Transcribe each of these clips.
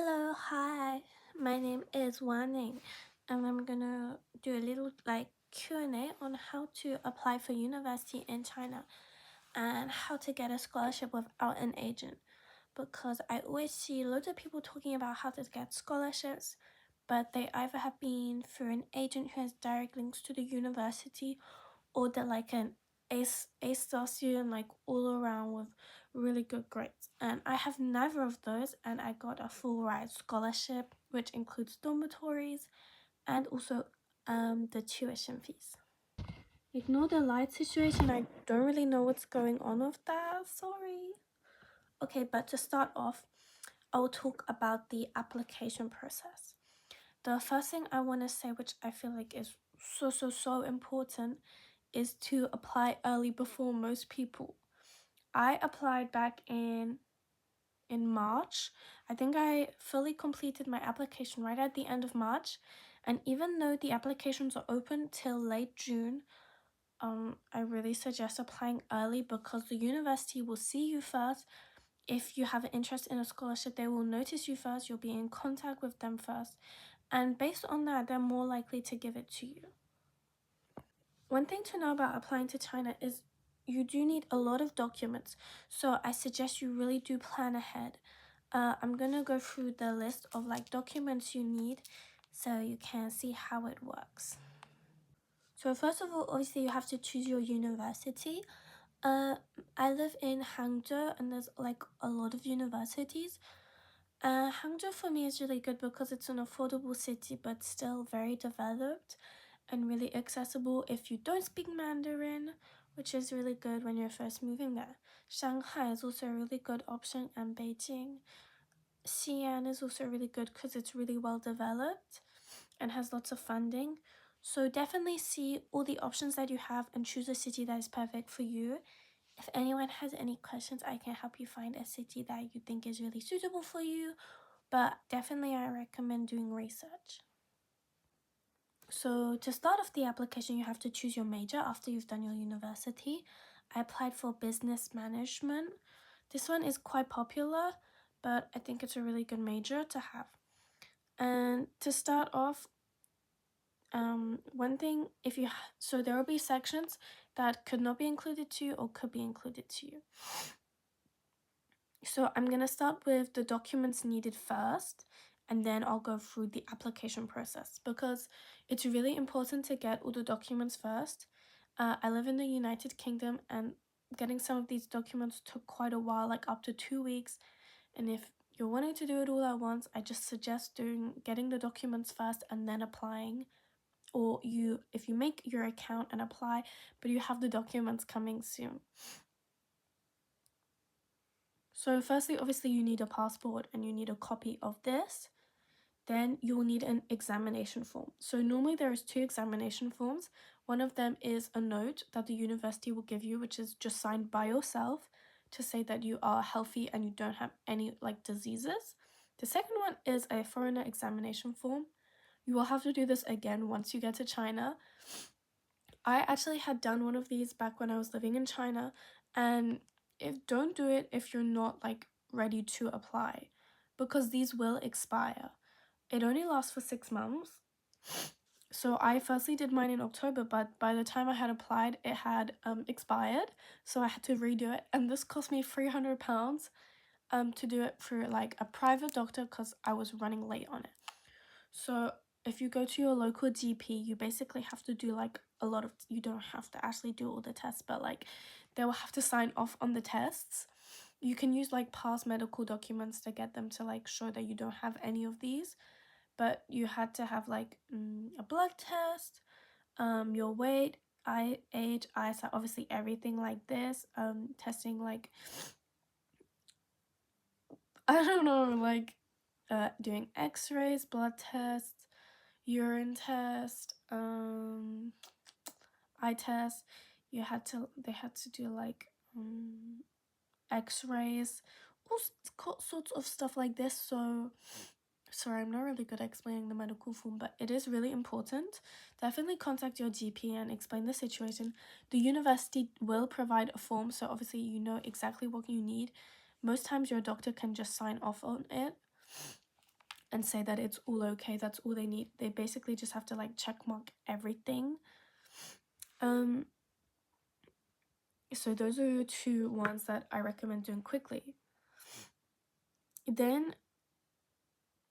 Hello, hi. My name is Wanning, and I'm gonna do a little Q&A on how to apply for university in China and how to get a scholarship without an agent. Because I always see loads of people talking about how to get scholarships, but they either have been through an agent who has direct links to the university, or they're like an A-star student, like all around with really good grades. And I have neither of those, and I got a full ride scholarship, which includes dormitories and also the tuition fees. Ignore the light situation. I don't really know what's going on with that. Sorry. Okay, but to start off, I will talk about the application process. The first thing I want to say, which I feel like is so important, is to apply early before most people. I applied back in March. I think I fully completed my application right at the end of March, and even though the applications are open till late June, I really suggest applying early because the university will see you first. If you have an interest in a scholarship, they will notice you first. You'll be in contact with them first, and based on that, they're more likely to give it to you. One thing to know about applying to China is you do need a lot of documents, so I suggest you really do plan ahead. I'm gonna go through the list of documents you need so you can see how it works. So first of all, obviously you have to choose your university. I live in Hangzhou and there's a lot of universities. Hangzhou for me is really good because it's an affordable city but still very developed and really accessible if you don't speak Mandarin, which is really good when you're first moving there. Shanghai is also a really good option, and Beijing. Xi'an is also really good because it's really well developed and has lots of funding. So definitely see all the options that you have and choose a city that is perfect for you. If anyone has any questions, I can help you find a city that you think is really suitable for you, but definitely I recommend doing research. So to start off the application, you have to choose your major after you've done your university. I applied for business management. This one is quite popular, but I think it's a really good major to have. And to start off, one thing, so there will be sections that could not be included to you or could be included to you. So I'm going to start with the documents needed first, and then I'll go through the application process because it's really important to get all the documents first. I live in the United Kingdom, and getting some of these documents took quite a while, like up to 2 weeks. And if you're wanting to do it all at once, I just suggest getting the documents first and then applying. Or if you make your account and apply, but you have the documents coming soon. So firstly, obviously you need a passport and you need a copy of this. Then you will need an examination form. So normally there is 2 examination forms. One of them is a note that the university will give you, which is just signed by yourself to say that you are healthy and you don't have any diseases. The second one is a foreigner examination form. You will have to do this again once you get to China. I actually had done one of these back when I was living in China, and don't do it if you're not ready to apply, because these will expire. It only lasts for 6 months. So I firstly did mine in October, but by the time I had applied, it had expired, so I had to redo it, and this cost me £300 to do it through a private doctor because I was running late on it. So if you go to your local GP, you basically have to do you don't have to actually do all the tests, but they will have to sign off on the tests. You can use past medical documents to get them to show that you don't have any of these, but you had to have a blood test, your weight, age, eyesight, obviously everything like this, testing I don't know, doing x-rays, blood tests, urine test, eye test. They had to do x-rays, all sorts of stuff like this. So sorry, I'm not really good at explaining the medical form, but it is really important. Definitely contact your GP and explain the situation. The university will provide a form, so obviously you know exactly what you need. Most times your doctor can just sign off on it. and say that it's all okay. That's all they need. They basically just have to like check mark everything. So those are 2 ones that I recommend doing quickly. Then,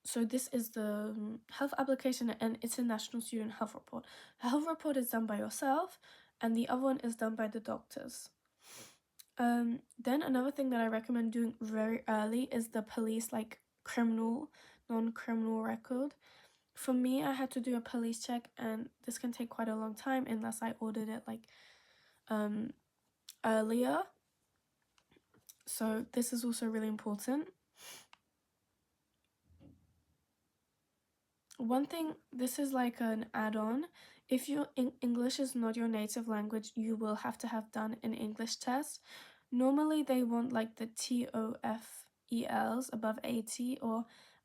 so this is the health application and it's a national student health report. The health report is done by yourself and the other one is done by the doctors. Then another thing that I recommend doing very early is the police like non-criminal record. For me, I had to do a police check and this can take quite a long time unless I ordered it like earlier. So this is also really important. One thing, this is like an add-on. If your English is not your native language, you will have to have done an English test. Normally they want like the TOEFLs above 80 or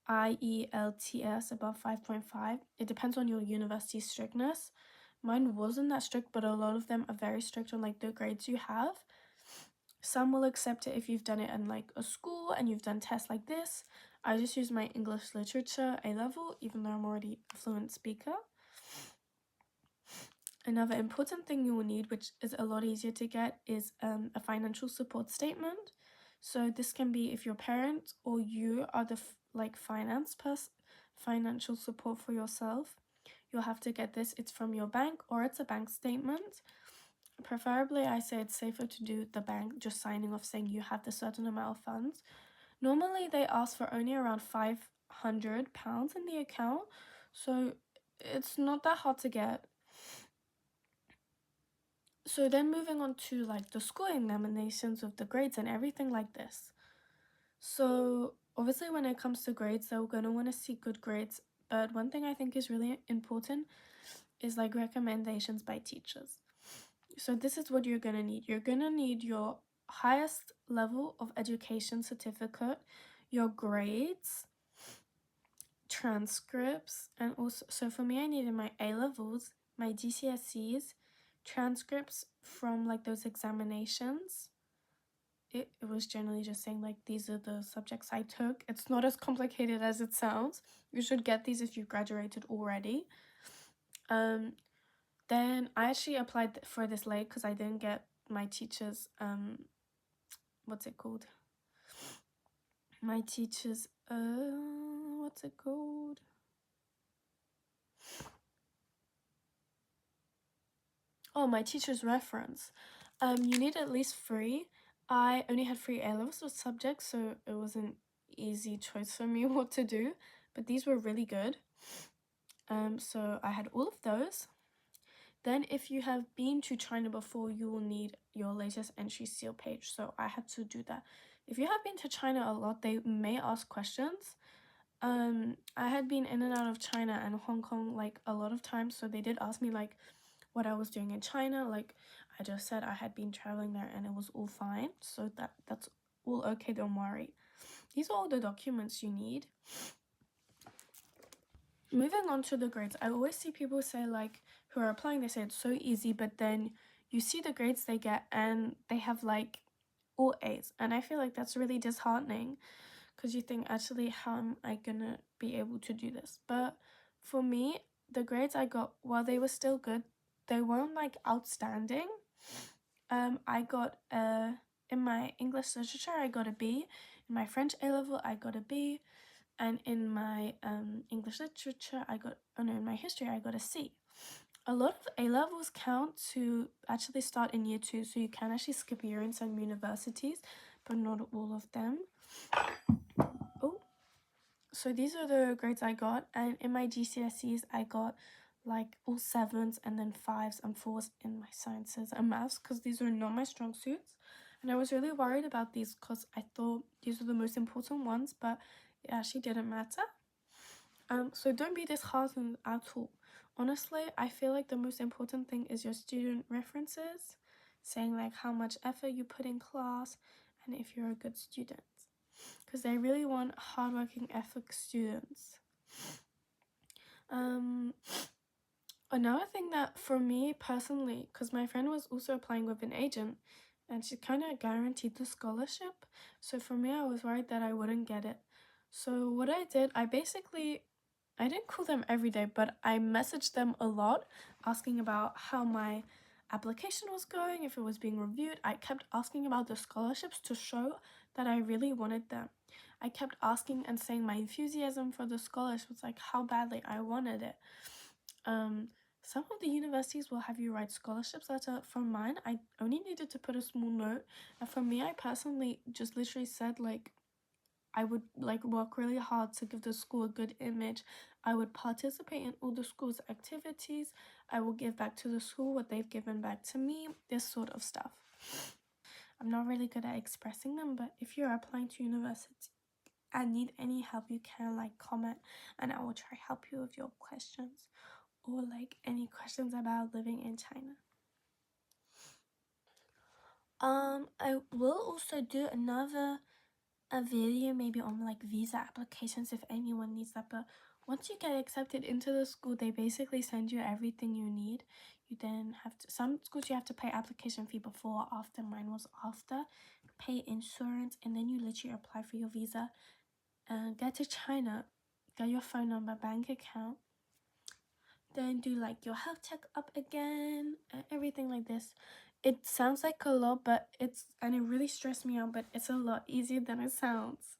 IELTS above 5.5. It depends on your university strictness. Mine wasn't that strict, but a lot of them are very strict on like the grades you have. Some will accept it if you've done it in like a school and you've done tests like this. I just use my English literature A-level, even though I'm already a fluent speaker. Another important thing you will need, which is a lot easier to get, is a financial support statement. So this can be if your parent or you are the financial support for yourself. You'll have to get this. It's from your bank or it's a bank statement. Preferably, I say it's safer to do the bank just signing off saying you have the certain amount of funds. Normally, they ask for only around £500 in the account, so it's not that hard to get. So then moving on to like the school examinations with the grades and everything like this. So obviously when it comes to grades, they're going to want to see good grades. But one thing I think is really important is like recommendations by teachers. So this is what you're going to need. You're going to need your highest level of education certificate, your grades, transcripts, and also, so for me, I needed my A-levels, my GCSEs, transcripts from like those examinations. It was generally just saying like these are the subjects I took. It's not as complicated as it sounds. You should get these if you've graduated already. Then I actually applied for this late because I didn't get my teacher's what's it called? My teacher's what's it called? Oh, my teacher's reference. You need at least 3. I only had 3 A-levels with subjects, so it was an easy choice for me what to do. But these were really good. So I had all of those. Then if you have been to China before, you will need your latest entry seal page. So I had to do that. If you have been to China a lot, they may ask questions. I had been in and out of China and Hong Kong like a lot of times. So they did ask me like what I was doing in China. Like I just said, I had been traveling there and it was all fine. So that's all okay, don't worry. These are all the documents you need. Moving on to the grades, I always see people say like who are applying, they say it's so easy, but then you see the grades they get and they have like all A's, and I feel like that's really disheartening because you think, actually, how am I gonna be able to do this? But for me, the grades I got, while they were still good, they weren't like outstanding. I got in my English literature I got a B, in my French A-level I got a B, and in my English literature in my history I got a C. A lot of A-levels count to actually start in year 2, so you can actually skip a year in some universities, but not all of them. Oh, so these are the grades I got, and in my GCSEs I got like all 7s and then 5s and 4s in my sciences and maths because these are not my strong suits. And I was really worried about these because I thought these were the most important ones, but it actually didn't matter. So don't be disheartened at all. Honestly, I feel like the most important thing is your student references, saying like how much effort you put in class and if you're a good student, because they really want hardworking, ethic students. Another thing that for me personally, because my friend was also applying with an agent and she kind of guaranteed the scholarship, so for me I was worried that I wouldn't get it. So what I did, I didn't call them every day, but I messaged them a lot, asking about how my application was going, if it was being reviewed. I kept asking about the scholarships to show that I really wanted them. I kept asking and saying my enthusiasm for the scholarships, like how badly I wanted it. Some of the universities will have you write scholarships letter. For mine, I only needed to put a small note, and for me, I personally just literally said like I would like work really hard to give the school a good image. I would participate in all the school's activities. I will give back to the school what they've given back to me, this sort of stuff. I'm not really good at expressing them, but if you're applying to university and need any help, you can like comment and I will try help you with your questions or like any questions about living in China. I will also do a video maybe on like visa applications if anyone needs that, but once you get accepted into the school, they basically send you everything you need. You then have to, some schools you have to pay application fee before or after. Mine was after. Pay insurance and then you literally apply for your visa and get to China, get your phone number, bank account, then do like your health check up again and everything like this. It sounds like a lot, but it really stressed me out, but it's a lot easier than it sounds.